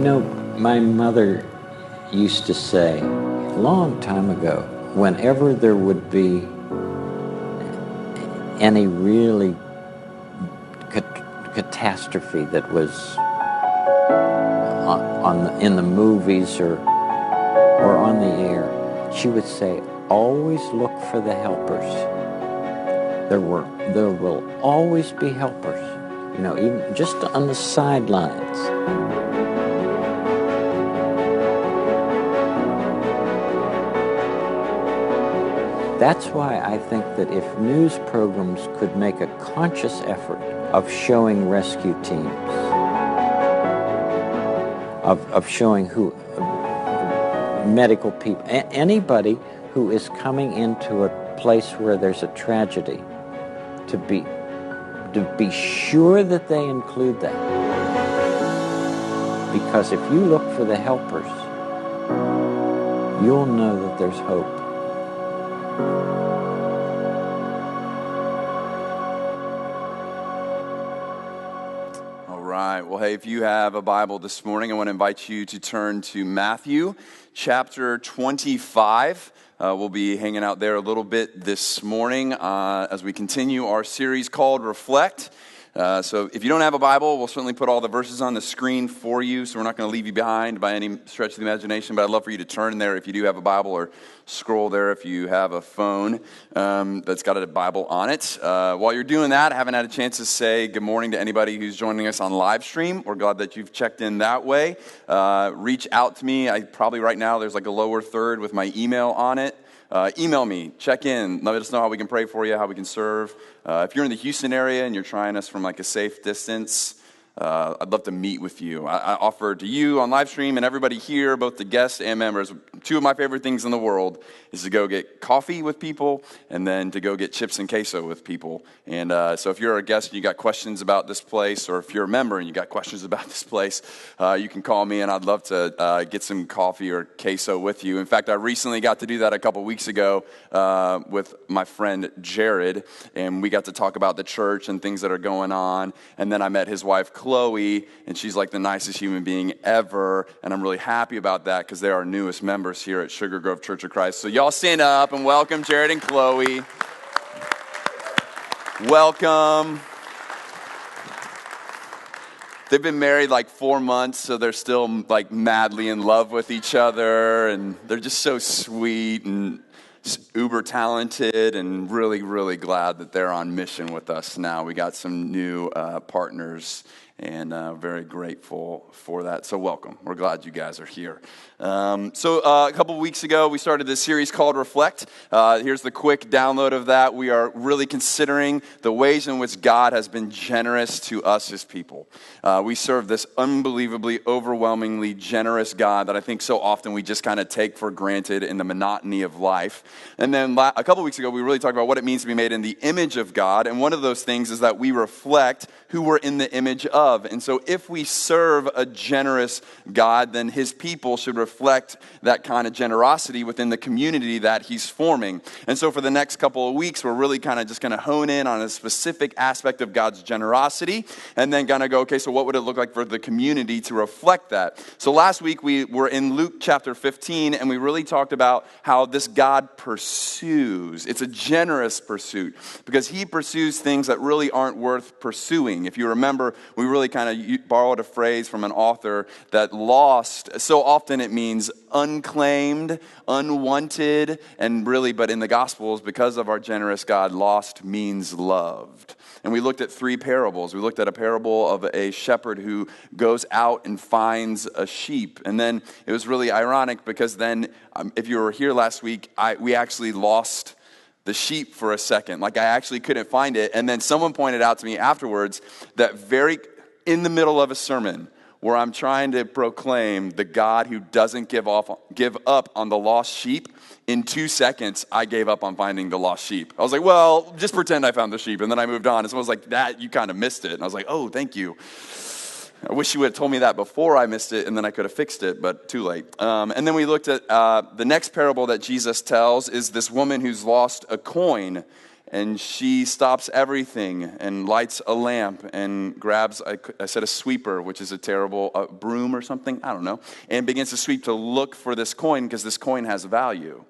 My mother used to say a long time ago, whenever there would be any really catastrophe that was in the movies or on the air, she would say, always look for the helpers. There will always be helpers, even just on the sidelines. That's why I think that if news programs could make a conscious effort of showing rescue teams, of showing medical people, anybody who is coming into a place where there's a tragedy, to be sure that they include that. Because if you look for the helpers, you'll know that there's hope. All right. Well, hey, if you have a Bible this morning, I want to invite you to turn to Matthew chapter 25. We'll be hanging out there a little bit this morning as we continue our series called Reflect. So if you don't have a Bible, we'll certainly put all the verses on the screen for you, so we're not going to leave you behind by any stretch of the imagination, but I'd love for you to turn there if you do have a Bible, or scroll there if you have a phone that's got a Bible on it. While you're doing that, I haven't had a chance to say good morning to anybody who's joining us on live stream. We're glad that you've checked in that way. Reach out to me. Probably right now there's like a lower third with my email on it. Email me, check in, let us know how we can pray for you, how we can serve. If you're in the Houston area and you're trying us from like a safe distance, I'd love to meet with you. I offer to you on live stream and everybody here, both the guests and members, two of my favorite things in the world is to go get coffee with people and then to go get chips and queso with people. And so if you're a guest and you got questions about this place, or if you're a member and you got questions about this place, you can call me and I'd love to get some coffee or queso with you. In fact, I recently got to do that a couple weeks ago with my friend Jared, and we got to talk about the church and things that are going on. And then I met his wife, Chloe, and she's like the nicest human being ever, and I'm really happy about that because they're our newest members here at Sugar Grove Church of Christ. So y'all stand up and welcome Jared and Chloe. Welcome. They've been married like 4 months, so they're still like madly in love with each other, and they're just so sweet and uber talented, and really, really glad that they're on mission with us now. We got some new partners, and very grateful for that. So welcome. We're glad you guys are here. So a couple of weeks ago, we started this series called Reflect. Here's the quick download of that. We are really considering the ways in which God has been generous to us, his people. We serve this unbelievably, overwhelmingly generous God that I think so often we just kind of take for granted in the monotony of life. And then a couple of weeks ago, we really talked about what it means to be made in the image of God. And one of those things is that we reflect who we're in the image of. And so if we serve a generous God, then his people should reflect that kind of generosity within the community that he's forming. And so for the next couple of weeks, we're really kind of just going to hone in on a specific aspect of God's generosity, and then going to go, okay, so what would it look like for the community to reflect that? So last week we were in Luke chapter 15, and we really talked about how this God pursues. It's a generous pursuit because he pursues things that really aren't worth pursuing. If you remember, we really kind of borrowed a phrase from an author that lost, so often it means unclaimed, unwanted, and really, but in the Gospels, because of our generous God, lost means loved. And we looked at 3 parables. We looked at a parable of a shepherd who goes out and finds a sheep. And then it was really ironic because then, if you were here last week, we actually lost the sheep for a second. Like I actually couldn't find it. And then someone pointed out to me afterwards that very in the middle of a sermon where I'm trying to proclaim the God who doesn't give up on the lost sheep, in 2 seconds, I gave up on finding the lost sheep. I was like, well, just pretend I found the sheep. And then I moved on. And someone was like, that, you kind of missed it. And I was like, oh, thank you. I wish you would have told me that before I missed it, and then I could have fixed it, but too late. And then we looked at the next parable that Jesus tells is this woman who's lost a coin. and she stops everything and lights a lamp and grabs, I said a sweeper, which is a terrible broom or something, I don't know, and begins to sweep to look for this coin because this coin has value.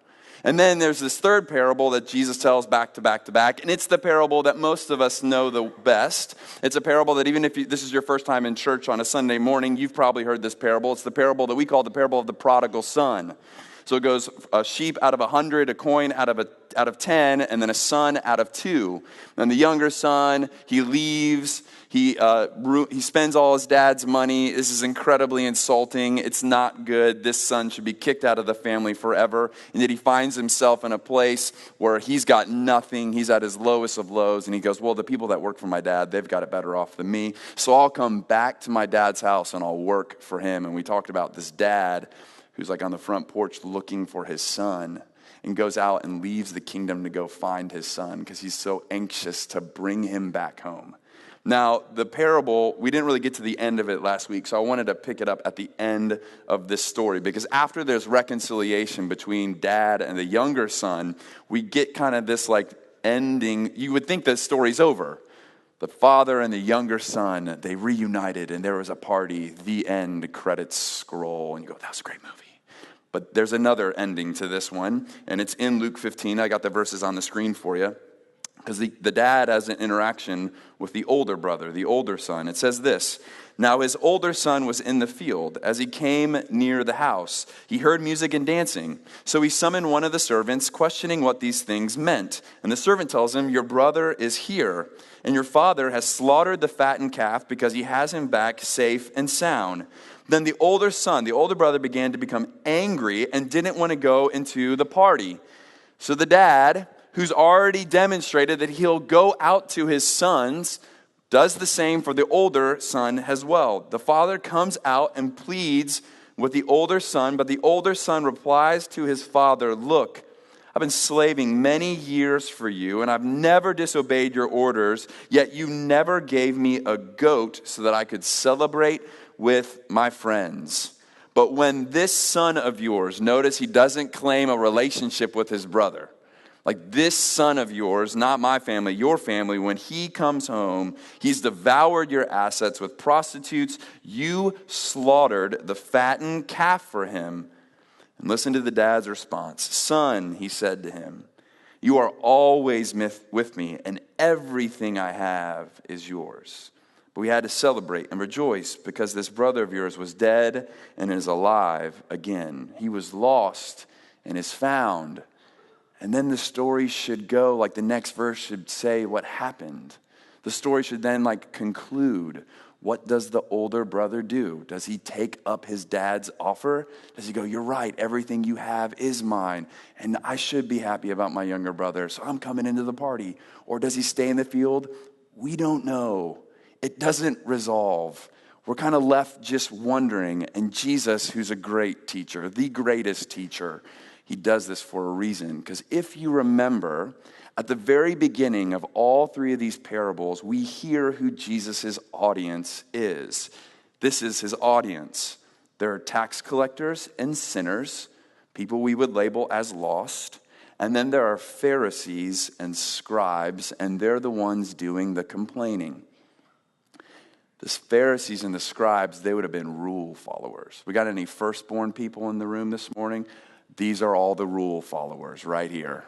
And then there's this third parable that Jesus tells back to back to back, and it's the parable that most of us know the best. It's a parable that even if this is your first time in church on a Sunday morning, you've probably heard this parable. It's the parable that we call the parable of the prodigal son. So it goes a sheep out of 100, a coin out of 10, and then a son out of 2. And the younger son, he leaves. He spends all his dad's money. This is incredibly insulting. It's not good. This son should be kicked out of the family forever. And yet he finds himself in a place where he's got nothing. He's at his lowest of lows. And he goes, well, the people that work for my dad, they've got it better off than me. So I'll come back to my dad's house and I'll work for him. And we talked about this dad who's like on the front porch looking for his son and goes out and leaves the kingdom to go find his son because he's so anxious to bring him back home. Now, the parable, we didn't really get to the end of it last week, so I wanted to pick it up at the end of this story, because after there's reconciliation between dad and the younger son, we get kind of this like ending. You would think the story's over. The father and the younger son, they reunited, and there was a party, the end, credits scroll, and you go, that was a great movie. But there's another ending to this one, and it's in Luke 15. I got the verses on the screen for you. Because the dad has an interaction with the older brother, the older son. It says this: now his older son was in the field. As he came near the house, he heard music and dancing. So he summoned one of the servants, questioning what these things meant. And the servant tells him, your brother is here, and your father has slaughtered the fattened calf because he has him back safe and sound. Then the older son, the older brother, began to become angry and didn't want to go into the party. So the dad, who's already demonstrated that he'll go out to his sons, does the same for the older son as well. The father comes out and pleads with the older son, but the older son replies to his father, look, I've been slaving many years for you, and I've never disobeyed your orders, yet you never gave me a goat so that I could celebrate with my friends. But when this son of yours, notice he doesn't claim a relationship with his brother. Like this son of yours, not my family, your family, when he comes home, he's devoured your assets with prostitutes. You slaughtered the fattened calf for him. And listen to the dad's response. Son, he said to him, you are always with me, and everything I have is yours. But we had to celebrate and rejoice because this brother of yours was dead and is alive again. He was lost and is found. And then the story should go, like the next verse should say what happened. The story should then conclude. What does the older brother do? Does he take up his dad's offer? Does he go, you're right, everything you have is mine, and I should be happy about my younger brother, so I'm coming into the party? Or does he stay in the field? We don't know. It doesn't resolve. We're kind of left just wondering, and Jesus, who's a great teacher, the greatest teacher, he does this for a reason. Because if you remember, at the very beginning of all three of these parables, we hear who Jesus' audience is. This is his audience. There are tax collectors and sinners, people we would label as lost. And then there are Pharisees and scribes, and they're the ones doing the complaining. The Pharisees and the scribes, they would have been rule followers. We got any firstborn people in the room this morning? These are all the rule followers right here.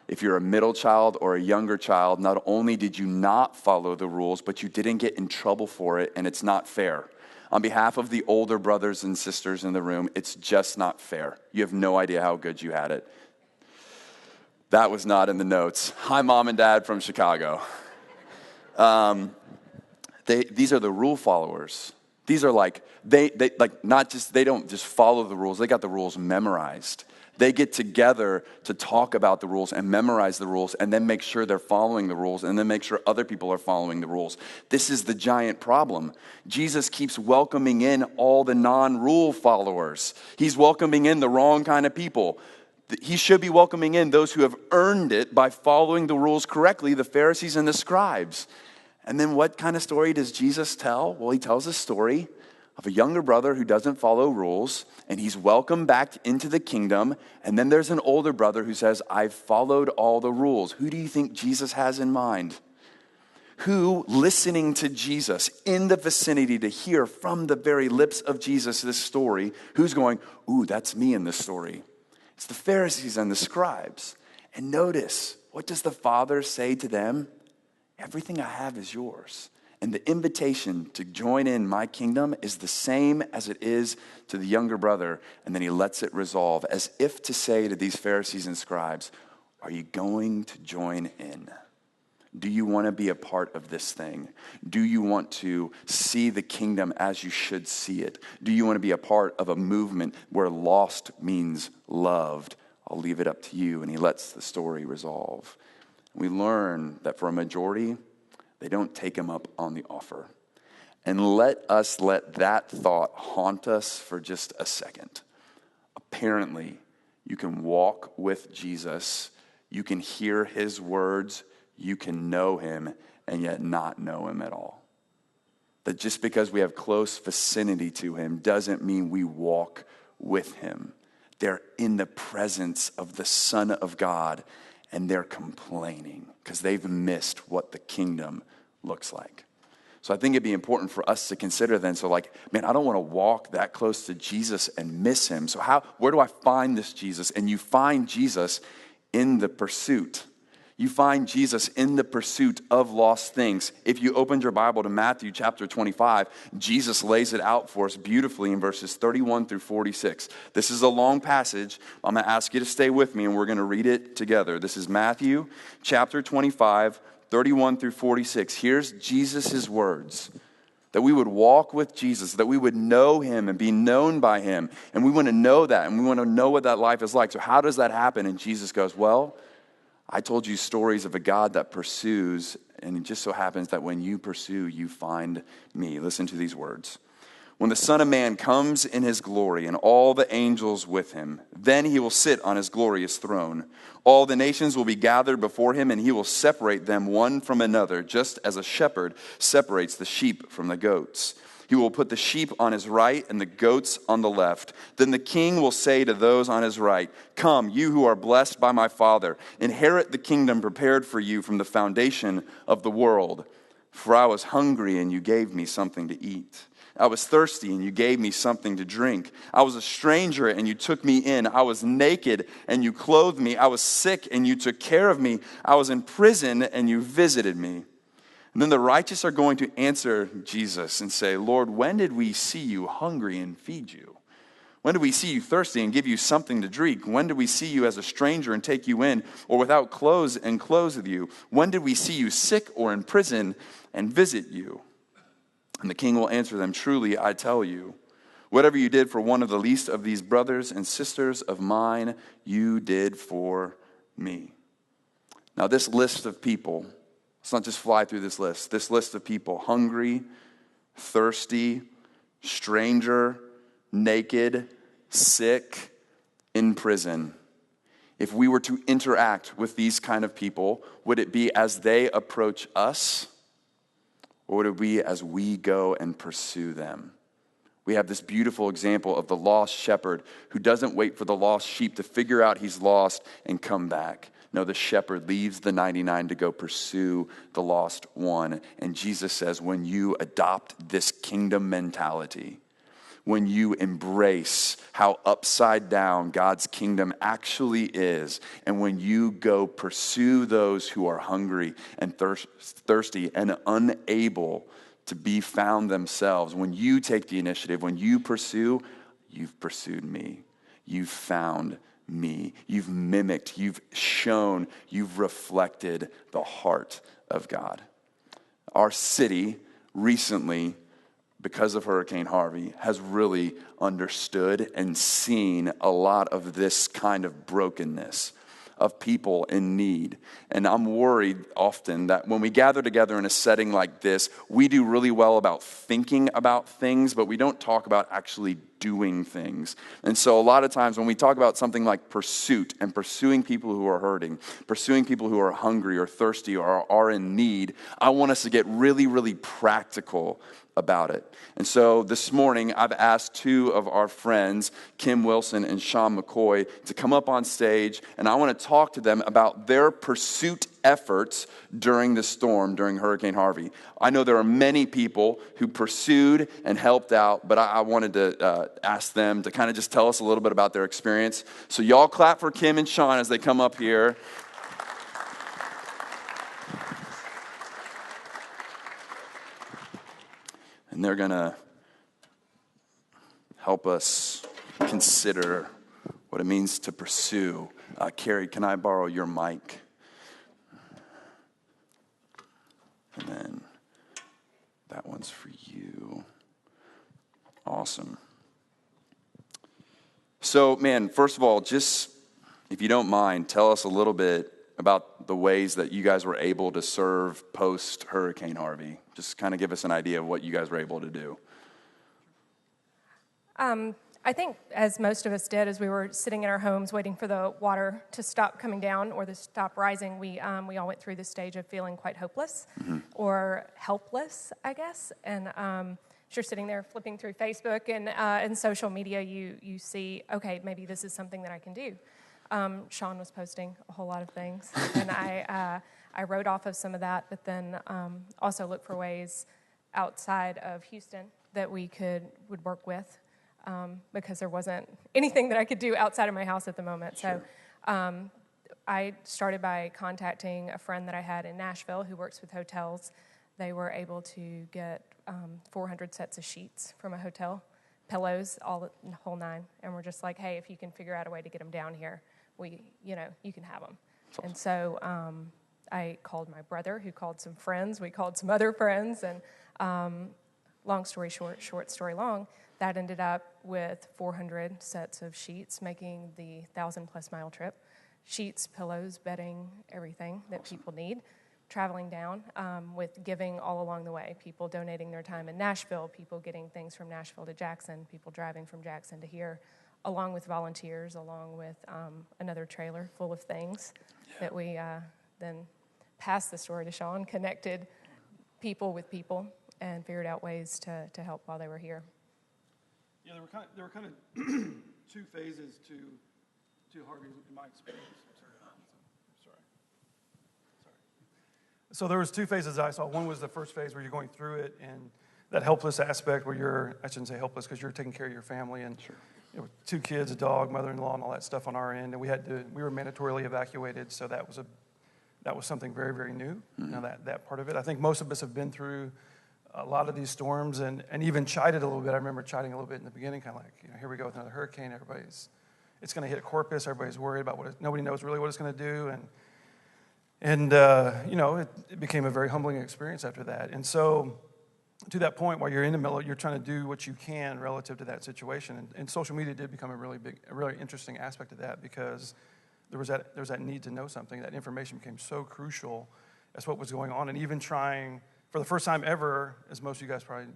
If you're a middle child or a younger child, not only did you not follow the rules, but you didn't get in trouble for it, and it's not fair. On behalf of the older brothers and sisters in the room, it's just not fair. You have no idea how good you had it. That was not in the notes. Hi, Mom and Dad from Chicago. These are the rule followers. These are they don't just follow the rules. They got the rules memorized. They get together to talk about the rules and memorize the rules and then make sure they're following the rules and then make sure other people are following the rules. This is the giant problem. Jesus keeps welcoming in all the non-rule followers. He's welcoming in the wrong kind of people. He should be welcoming in those who have earned it by following the rules correctly, the Pharisees and the scribes. And then what kind of story does Jesus tell? Well, he tells a story of a younger brother who doesn't follow rules, and he's welcomed back into the kingdom. And then there's an older brother who says, I've followed all the rules. Who do you think Jesus has in mind? Who, listening to Jesus in the vicinity to hear from the very lips of Jesus this story, who's going, ooh, that's me in this story? It's the Pharisees and the scribes. And notice, what does the Father say to them? Everything I have is yours. And the invitation to join in my kingdom is the same as it is to the younger brother. And then he lets it resolve as if to say to these Pharisees and scribes, are you going to join in? Do you want to be a part of this thing? Do you want to see the kingdom as you should see it? Do you want to be a part of a movement where lost means loved? I'll leave it up to you. And he lets the story resolve. We learn that for a majority, they don't take him up on the offer. And let us let that thought haunt us for just a second. Apparently, you can walk with Jesus, you can hear his words, you can know him, and yet not know him at all. That just because we have close vicinity to him doesn't mean we walk with him. They're in the presence of the Son of God, and they're complaining because they've missed what the kingdom looks like. So I think it'd be important for us to consider then, so like, man, I don't want to walk that close to Jesus and miss him. So where do I find this Jesus? And you find Jesus in the pursuit. You find Jesus in the pursuit of lost things. If you opened your Bible to Matthew chapter 25, Jesus lays it out for us beautifully in verses 31 through 46. This is a long passage. I'm going to ask you to stay with me, and we're going to read it together. This is Matthew chapter 25, 31 through 46. Here's Jesus' words. That we would walk with Jesus, that we would know him and be known by him. And we want to know that, and we want to know what that life is like. So how does that happen? And Jesus goes, well, I told you stories of a God that pursues, and it just so happens that when you pursue, you find me. Listen to these words. When the Son of Man comes in his glory and all the angels with him, then he will sit on his glorious throne. All the nations will be gathered before him, and he will separate them one from another, just as a shepherd separates the sheep from the goats. He will put the sheep on his right and the goats on the left. Then the king will say to those on his right, come, you who are blessed by my Father, inherit the kingdom prepared for you from the foundation of the world. For I was hungry, and you gave me something to eat. I was thirsty, and you gave me something to drink. I was a stranger, and you took me in. I was naked, and you clothed me. I was sick, and you took care of me. I was in prison, and you visited me. And then the righteous are going to answer Jesus and say, Lord, when did we see you hungry and feed you? When did we see you thirsty and give you something to drink? When did we see you as a stranger and take you in, or without clothes and clothe you? When did we see you sick or in prison and visit you? And the king will answer them, truly, I tell you, whatever you did for one of the least of these brothers and sisters of mine, you did for me. Now this list of people, let's not just fly through this list. This list of people, hungry, thirsty, stranger, naked, sick, in prison. If we were to interact with these kind of people, would it be as they approach us? Or would it be as we go and pursue them? We have this beautiful example of the lost shepherd who doesn't wait for the lost sheep to figure out he's lost and come back. No, the shepherd leaves the 99 to go pursue the lost one. And Jesus says, when you adopt this kingdom mentality, when you embrace how upside down God's kingdom actually is, and when you go pursue those who are hungry and thirsty and unable to be found themselves, when you take the initiative, when you pursue, you've pursued me. You've found me. You've mimicked, you've shown, you've reflected the heart of God. Our city recently, because of Hurricane Harvey, has really understood and seen a lot of this kind of brokenness of people in need. And I'm worried often that when we gather together in a setting like this, we do really well about thinking about things, but we don't talk about actually doing things. And so a lot of times when we talk about something like pursuit and pursuing people who are hurting, pursuing people who are hungry or thirsty or are in need, I want us to get really, really practical about it. And so this morning, I've asked two of our friends, Kim Wilson and Sean McCoy, to come up on stage, and I want to talk to them about their pursuit efforts during the storm, during Hurricane Harvey. I know there are many people who pursued and helped out, but I wanted to ask them to kind of just tell us a little bit about their experience. So y'all clap for Kim and Sean as they come up here. And they're going to help us consider what it means to pursue. Carrie, can I borrow your mic? And then that one's for you. Awesome. So, man, first of all, just if you don't mind, tell us a little bit about the ways that you guys were able to serve post-Hurricane Harvey. Just kind of give us an idea of what you guys were able to do. I think, as most of us did, as we were sitting in our homes waiting for the water to stop coming down or to stop rising, we all went through the stage of feeling quite hopeless or helpless, I guess. And as you're sitting there flipping through Facebook and social media, you see, okay, maybe this is something that I can do. Sean was posting a whole lot of things, and I wrote off of some of that, but then also looked for ways outside of Houston that we would work with, because there wasn't anything that I could do outside of my house at the moment. Sure. So I started by contacting a friend that I had in Nashville who works with hotels. They were able to get 400 sets of sheets from a hotel, pillows, all the whole nine, and we're just like, hey, if you can figure out a way to get them down here, you can have them. Awesome. And so I called my brother, who called some friends. We called some other friends, and long story short story long, that ended up with 400 sets of sheets, making the 1,000+ mile trip. Sheets, pillows, bedding, everything that awesome. People need. Traveling down with giving all along the way. People donating their time in Nashville, people getting things from Nashville to Jackson, people driving from Jackson to here, along with volunteers, along with another trailer full of things that we then passed the story to Sean, connected people with people, and figured out ways to help while they were here. Yeah, there were kind of two phases to Harvey, in my experience. Sorry. So there was two phases I saw. One was the first phase where you're going through it, and that helpless aspect where I shouldn't say helpless because you're taking care of your family, and sure. 2 kids, a dog, mother-in-law, and all that stuff on our end, and we were mandatorily evacuated, so that was something very, very new. Mm-hmm. That part of it. I think most of us have been through a lot of these storms and even chided a little bit. I remember chiding a little bit in the beginning, kind of like, here we go with another hurricane. It's going to hit Corpus. Everybody's worried about nobody knows really what it's going to do, and it became a very humbling experience after that. And so, to that point, while you're in the middle, you're trying to do what you can relative to that situation. And social media did become a really interesting aspect of that, because there was that need to know something. That information became so crucial as what was going on. And even trying, for the first time ever, as most of you guys probably,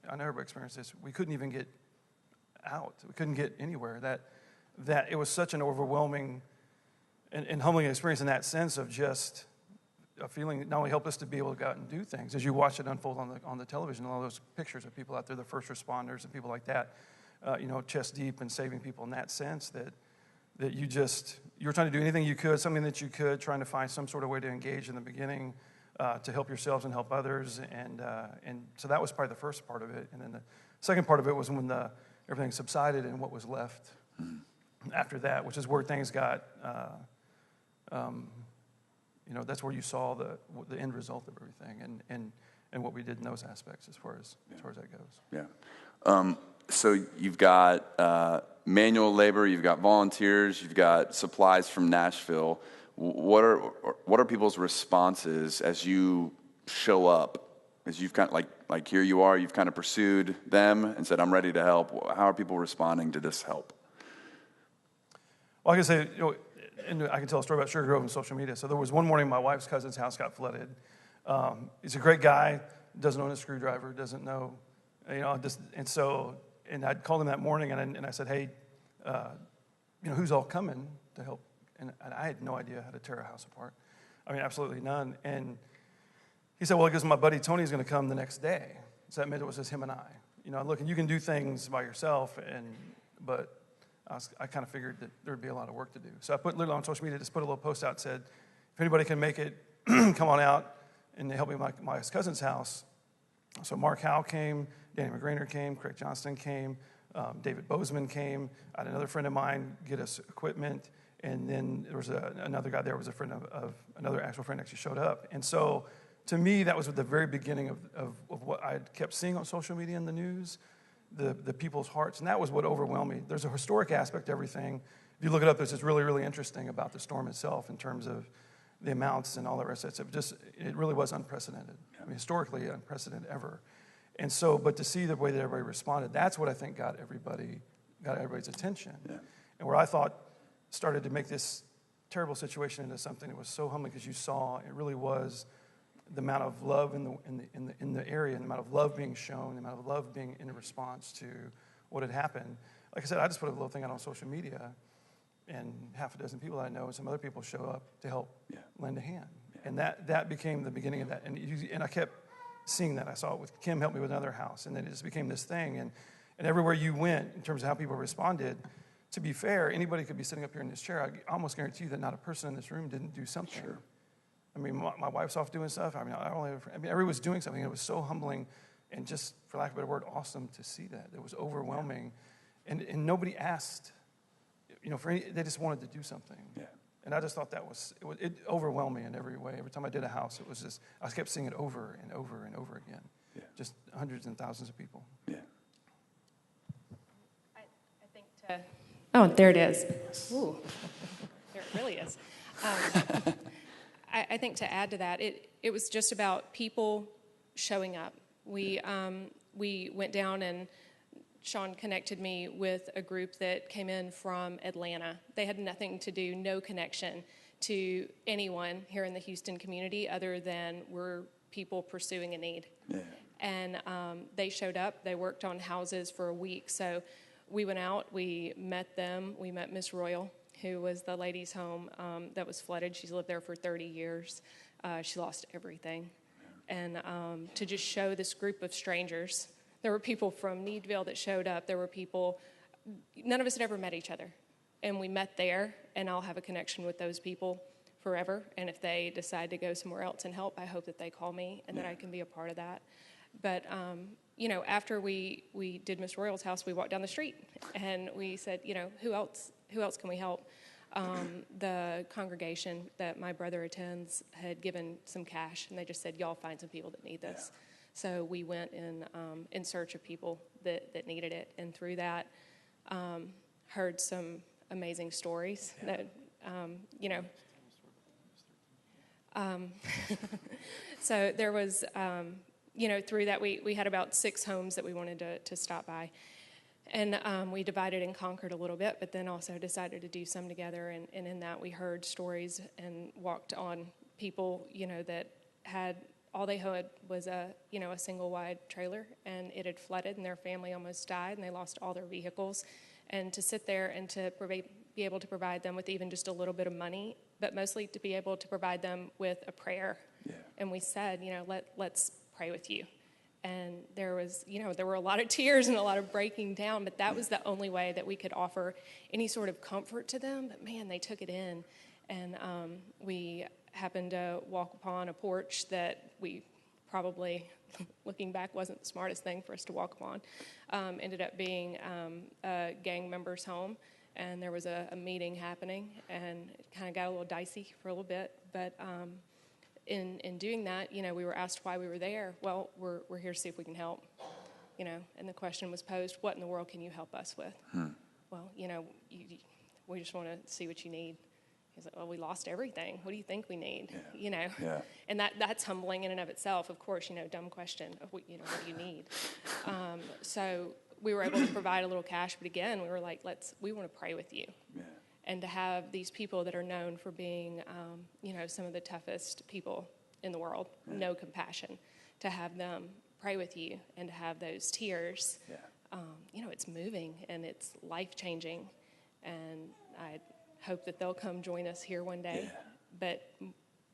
I never experienced this, we couldn't even get out. We couldn't get anywhere. That it was such an overwhelming and humbling experience in that sense of just a feeling that not only helped us to be able to go out and do things, as you watch it unfold on the television, all those pictures of people out there, the first responders and people like that, chest deep and saving people in that sense, that you were trying to do anything you could, something that you could, trying to find some sort of way to engage in the beginning to help yourselves and help others, and so that was probably the first part of it. And then the second part of it was when everything subsided and what was left after that, which is where things got. That's where you saw the end result of everything, and what we did in those aspects as far as that goes. Yeah. So you've got manual labor, you've got volunteers, you've got supplies from Nashville. What are people's responses as you show up? As you've kind of like here you are, you've kind of pursued them and said, "I'm ready to help." How are people responding to this help? Well, I can say, and I can tell a story about Sugar Grove and social media. So there was one morning my wife's cousin's house got flooded. He's a great guy, doesn't own a screwdriver, doesn't know, and and I'd called him that morning, and I said, hey, who's all coming to help? And I had no idea how to tear a house apart. I mean, absolutely none. And he said, well, because my buddy Tony's going to come the next day. So that meant it was just him and I. Look, and you can do things by yourself, but I kind of figured that there would be a lot of work to do. So I put literally on social media, just put a little post out, said, if anybody can make it, come on out and help me at my cousin's house. So Mark Howe came, Danny McGrainer came, Craig Johnston came, David Bozeman came. I had another friend of mine get us equipment, and then there was another guy there was a friend of another actual friend actually showed up. And so to me, that was at the very beginning of what I kept seeing on social media and the news, the people's hearts, and that was what overwhelmed me. There's a historic aspect to everything. If you look it up, there's just really, really interesting about the storm itself in terms of the amounts and all that rest of it. It really was unprecedented. I mean, historically unprecedented ever. And so, but to see the way that everybody responded, that's what I think got everybody's attention. Yeah. And where I thought started to make this terrible situation into something that was so humbling, because you saw it really was the amount of love in the area, and the amount of love being shown, the amount of love being in response to what had happened. Like I said, I just put a little thing out on social media, and half a dozen people I know and some other people show up to help lend a hand. Yeah. And that became the beginning of that. And I kept seeing that. I saw it with Kim helped me with another house, and then it just became this thing. And everywhere you went, in terms of how people responded, to be fair, anybody could be sitting up here in this chair. I almost guarantee you that not a person in this room didn't do something. Sure. I mean, my wife's off doing stuff. I mean, everybody was doing something. It was so humbling and just, for lack of a better word, awesome to see that. It was overwhelming. And nobody asked, they just wanted to do something. Yeah. And I just thought it overwhelmed me in every way. Every time I did a house, it was just, I kept seeing it over and over and over again. Yeah. Just hundreds and thousands of people. Yeah. I think oh, there it is. Ooh, there it really is. I think to add to that, it was just about people showing up. We went down, and Sean connected me with a group that came in from Atlanta. They had nothing to do, no connection to anyone here in the Houston community other than we're people pursuing a need. Yeah. And they showed up. They worked on houses for a week. So we went out. We met them. We met Miss Royal, who was the lady's home that was flooded. She's lived there for 30 years. She lost everything. And to just show this group of strangers, there were people from Needville that showed up. There were people, none of us had ever met each other. And we met there, and I'll have a connection with those people forever. And if they decide to go somewhere else and help, I hope that they call me and that I can be a part of that. But, after we did Miss Royal's house, we walked down the street, and we said, who else can we help? The congregation that my brother attends had given some cash, and they just said, y'all find some people that need this. Yeah. So we went in search of people that needed it, and through that, heard some amazing stories that, so there was, through that we had about 6 homes that we wanted to stop by. And we divided and conquered a little bit, but then also decided to do some together. And in that, we heard stories and walked on people, that had all they had was a single wide trailer, and it had flooded, and their family almost died, and they lost all their vehicles. And to sit there and to be able to provide them with even just a little bit of money, but mostly to be able to provide them with a prayer. Yeah. And we said, let's pray with you. And there were a lot of tears and a lot of breaking down, but that was the only way that we could offer any sort of comfort to them. But man, they took it in. And we happened to walk upon a porch that we probably, looking back, wasn't the smartest thing for us to walk upon. Ended up being a gang member's home, and there was a meeting happening, and it kind of got a little dicey for a little bit. But in doing that, we were asked why we were there. Well, we're here to see if we can help, and the question was posed, what in the world can you help us with? Well, we just want to see what you need. He's like, well, we lost everything. What do you think we need? Yeah. Yeah. And that's humbling in and of itself. Of course, dumb question of what do you need? So we were able to provide a little cash, but again, we were like, we want to pray with you. Yeah. And to have these people that are known for being, some of the toughest people in the world, no compassion, to have them pray with you and to have those tears, moving and it's life-changing. And I hope that they'll come join us here one day. Yeah. But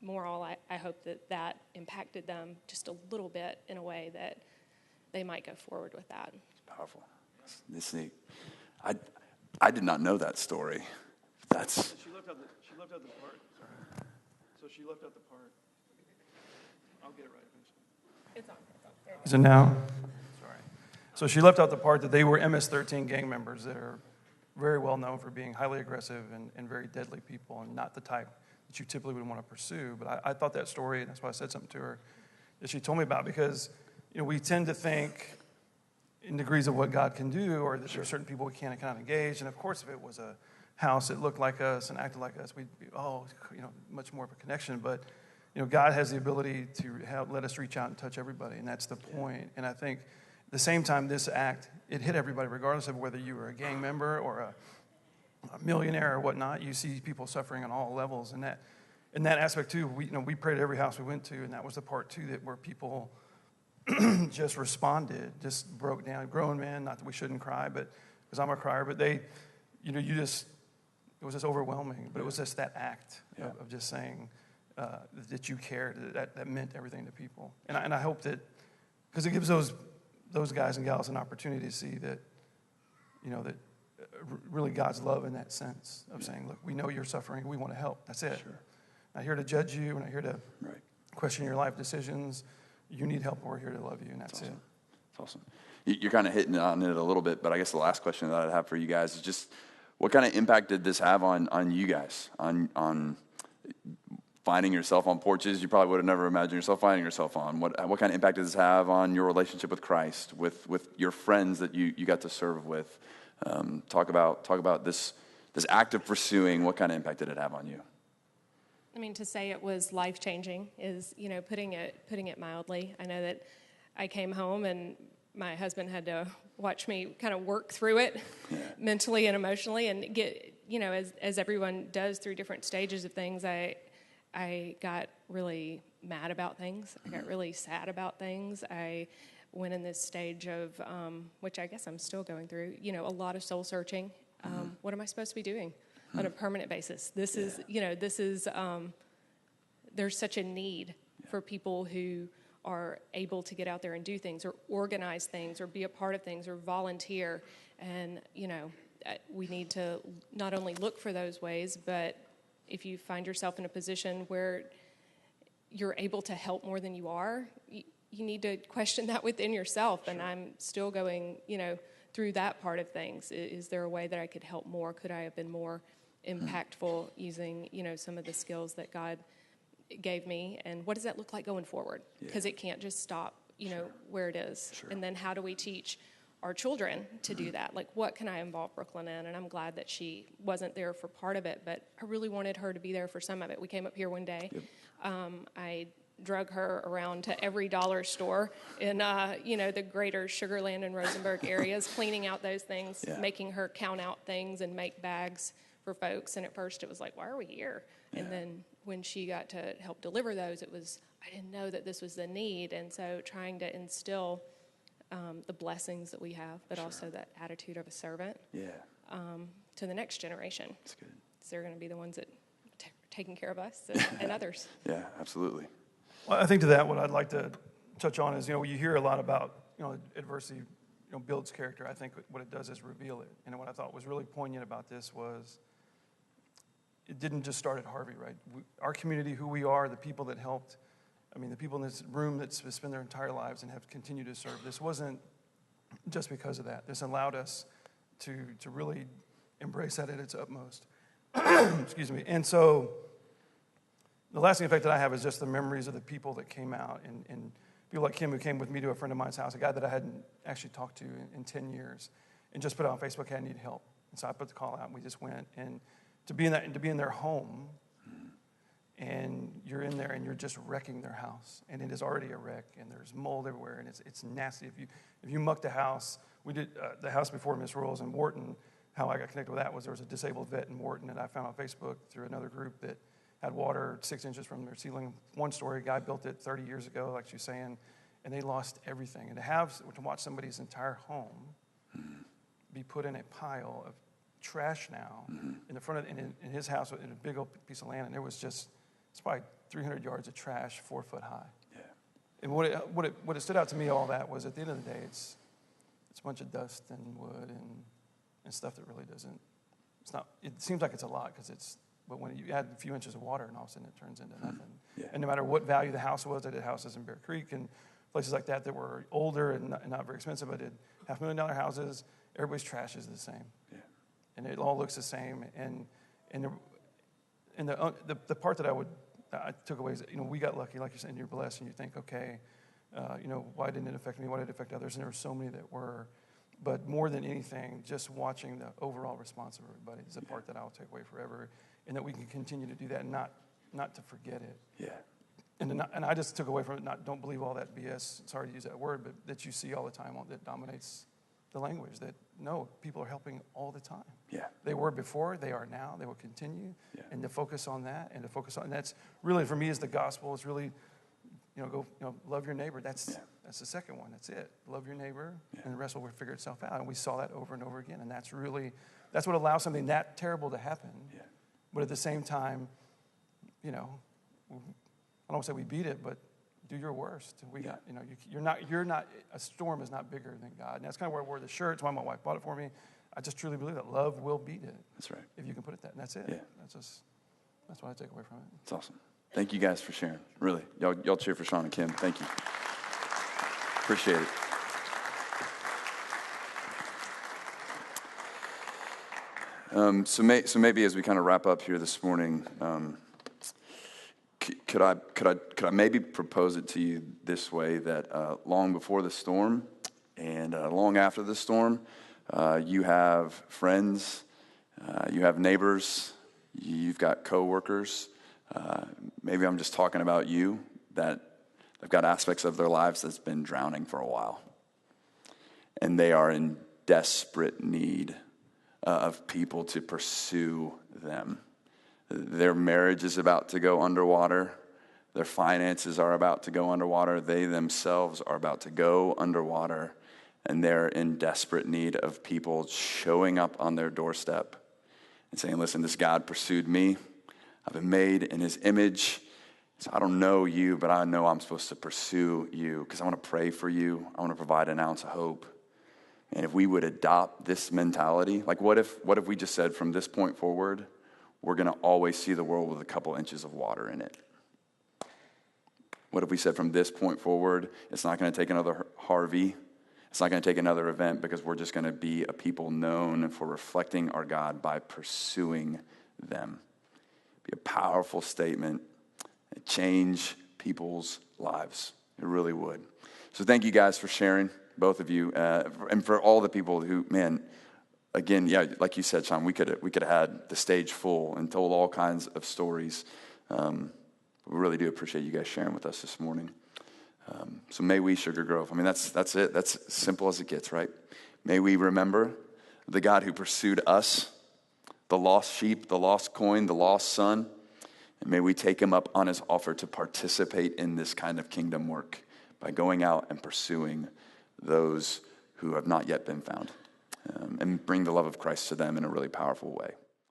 more all, I hope that impacted them just a little bit in a way that they might go forward with that. It's powerful. It's neat. I did not know that story. That's... She left out the part. Sorry. So she left out the part. I'll get it right eventually. It's on. There Is it now? Sorry. So she left out the part that they were MS-13 gang members that are very well known for being highly aggressive and very deadly people, and not the type that you typically would want to pursue. But I thought that story, and that's why I said something to her, that she told me about, because we tend to think in degrees of what God can do, or that there are certain people we can't kind of engage. And of course, if it was a house that looked like us and acted like us, we'd be, much more of a connection. But God has the ability to let us reach out and touch everybody, and that's the point. And I think at the same time, this act, it hit everybody, regardless of whether you were a gang member or a millionaire or whatnot. You see people suffering on all levels, and in that aspect too, we prayed at every house we went to, and that was the part too, that where people just responded, just broke down. Grown men, not that we shouldn't cry, but because I'm a crier, but they, it was just overwhelming. But it was just that act of just saying that you cared, that meant everything to people. And I hope that, because it gives those guys and gals an opportunity to see that, that really God's love in that sense of saying, look, we know you're suffering, we want to help. That's it. Sure. Not here to judge you, we're not here to question your life decisions. You need help, we're here to love you, and that's it. That's awesome. You're kind of hitting on it a little bit, but I guess the last question that I'd have for you guys is just, what kind of impact did this have on you guys, on finding yourself on porches you probably would have never imagined yourself finding yourself on? What kind of impact does this have on your relationship with Christ, with your friends that you got to serve with? Talk about this act of pursuing. What kind of impact did it have on you? I mean, to say it was life-changing is, putting it mildly. I know that I came home and my husband had to watch me kind of work through it mentally and emotionally, and get, as everyone does through different stages of things, I got really mad about things. I got really sad about things. I went in this stage of, which I guess I'm still going through, a lot of soul searching. What am I supposed to be doing on a permanent basis? This is, there's such a need for people who are able to get out there and do things, or organize things, or be a part of things, or volunteer. And, we need to not only look for those ways, but if you find yourself in a position where you're able to help more than you are, you need to question that within yourself. Sure. And I'm still going, through that part of things. Is there a way that I could help more? Could I have been more impactful using, some of the skills that God gave me? And what does that look like going forward? Because it can't just stop, where it is. Sure. And then how do we teach our children to do that? Like, what can I involve Brooklyn in? And I'm glad that she wasn't there for part of it, but I really wanted her to be there for some of it. We came up here one day. Yep. I drug her around to every dollar store in, the greater Sugar Land and Rosenberg areas, cleaning out those things, making her count out things and make bags for folks. And at first it was like, why are we here? Yeah. And then when she got to help deliver those, it was, I didn't know that this was the need. And so trying to instill the blessings that we have, but also that attitude of a servant to the next generation. That's good. So they're going to be the ones that are taking care of us and others. Yeah, absolutely. Well, I think to that, what I'd like to touch on is, you hear a lot about, adversity, builds character. I think what it does is reveal it. And what I thought was really poignant about this was, it didn't just start at Harvey, right? Our community, who we are, the people that helped, the people in this room that spend their entire lives and have continued to serve, this wasn't just because of that. This allowed us to really embrace that at its utmost. Excuse me. And so the lasting effect that I have is just the memories of the people that came out, and people like Kim, who came with me to a friend of mine's house, a guy that I hadn't actually talked to in 10 years, and just put out on Facebook, hey, I need help. And so I put the call out, and we just went. And to be in their home, and you're in there and you're just wrecking their house, and it is already a wreck, and there's mold everywhere, and it's nasty. If you muck the house, we did the house before Miss Royals in Wharton. How I got connected with that was there was a disabled vet in Wharton that I found on Facebook through another group that had water 6 inches from their ceiling. One story, guy built it 30 years ago, like she was saying, and they lost everything. And to watch somebody's entire home be put in a pile of trash now in the front of in his house in a big old piece of land, and there was just it's probably 300 yards of trash 4 foot high. Yeah. And what it stood out to me, all that was at the end of the day, it's a bunch of dust and wood and stuff that really doesn't. It's not. It seems like it's a lot but when you add a few inches of water, and all of a sudden it turns into nothing. Yeah. And no matter what value the house was, I did houses in Bear Creek and places like that were older and not very expensive. I did $500,000 houses. Everybody's trash is the same. Yeah. And it all looks the same. And the part that I took away is, we got lucky, like you said, and you're blessed, and you think, okay, why didn't it affect me? Why did it affect others? And there were so many that were. But more than anything, just watching the overall response of everybody is the part that I'll take away forever, and that we can continue to do that and not to forget it. Yeah. And I just took away from it, don't believe all that BS, sorry to use that word, but that you see all the time that dominates the language, that no, people are helping all the time. Yeah. They were before, they are now, they will continue. Yeah. And to focus on that, and that's really, for me, is the gospel. It's really, love your neighbor. That's the second one. That's it. Love your neighbor, and the rest will figure itself out. And we saw that over and over again. And that's what allows something that terrible to happen. Yeah. But at the same time, I don't want to say we beat it, but do your worst. You're not. A storm is not bigger than God. And that's kind of where I wore the shirt. It's why my wife bought it for me. I just truly believe that love will beat it. That's right. If you can put it that, and that's it. Yeah. That's what I take away from it. That's awesome. Thank you guys for sharing. Really, y'all cheer for Sean and Kim. Thank you. Appreciate it. So maybe as we kind of wrap up here this morning, could I maybe propose it to you this way, that long before the storm and long after the storm, you have friends, you have neighbors, you've got coworkers. Maybe I'm just talking about you, that they've got aspects of their lives that's been drowning for a while, and they are in desperate need of people to pursue them. Their marriage is about to go underwater. Their finances are about to go underwater. They themselves are about to go underwater, and they're in desperate need of people showing up on their doorstep and saying, listen, this God pursued me. I've been made in his image. So I don't know you, but I know I'm supposed to pursue you because I want to pray for you. I want to provide an ounce of hope. And if we would adopt this mentality, like what if we just said from this point forward, we're going to always see the world with a couple inches of water in it? What if we said from this point forward, it's not going to take another Harvey. It's not going to take another event, because we're just going to be a people known for reflecting our God by pursuing them. Be a powerful statement. It change people's lives. It really would. So thank you guys for sharing, both of you, and for all the people who, man, again, yeah, like you said, Sean, we could have had the stage full and told all kinds of stories. We really do appreciate you guys sharing with us this morning. So may we, Sugar Grove, I mean, that's it. That's as simple as it gets, right? May we remember the God who pursued us, the lost sheep, the lost coin, the lost son, and may we take him up on his offer to participate in this kind of kingdom work by going out and pursuing those who have not yet been found, and bring the love of Christ to them in a really powerful way.